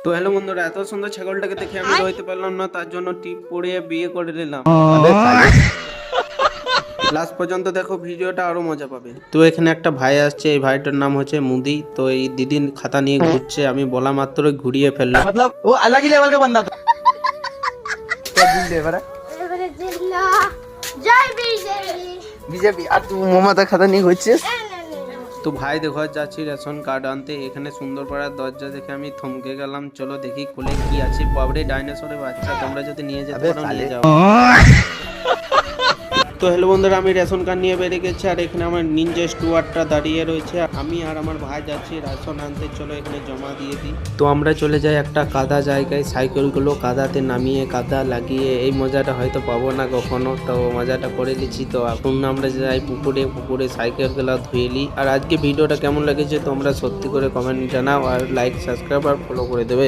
তো হ্যালো বন্ধুরা, এত সুন্দর ছাগলটাকে দেখে আমি রইতে পারলাম না, তার জন্য টিপ পড়িয়ে বিয়ে করে নিলাম। লাস্ট পর্যন্ত দেখো, ভিডিওটা আরো মজা পাবে। তো এখানে একটা ভাই আসছে, এই ভাইটার নাম হচ্ছে মুদি। তো এই দিদির খাতা নিয়ে ঘুরছে, আমি বলা মাত্রই ঘুরিয়ে ফেললাম। मतलब वो अलग ही लेवल का बंदा था। क्या लेवल है জয় বিজেপি। बीजेपी আর তুই মমতা খাতা নিয়ে ঘুরছিস। তো ভাই দেখো, যাচ্ছি রেশন কার্ড আনতে। এখানে সুন্দরপাড়ার দরজা দেখে আমি থমকে গেলাম। চলো দেখি খুলে কি আছে। বাবরে ডাইনোসরের বাচ্চা, তোমরা যদি নিয়ে যেতে পারো নিয়ে যাও। তো হ্যালো বন্ধুরা, আমি রেশন কার্ড নিয়ে বেরিয়ে গেছি। আর এখানে আমার নিনজা স্টুয়ার্ডটা দাঁড়িয়ে রয়েছে। আমি আর আমার ভাই যাচ্ছি রেশন আনতে। চলো এখানে জমা দিয়ে দিই। তো আমরা চলে যাই একটা কাদা জায়গায়, সাইকেলগুলো কাদাতে নামিয়ে কাদা লাগিয়ে। এই মজাটা হয়তো পাবো না কখনো, তো মজাটা করে নিচ্ছি। তো এখন আমরা যাই পুকুরে সাইকেলগুলো ধুয়ে নিই। আর আজকে ভিডিওটা কেমন লেগেছে তোমরা সত্যি করে কমেন্ট জানাও, আর লাইক সাবস্ক্রাইব আর ফলো করে দেবে।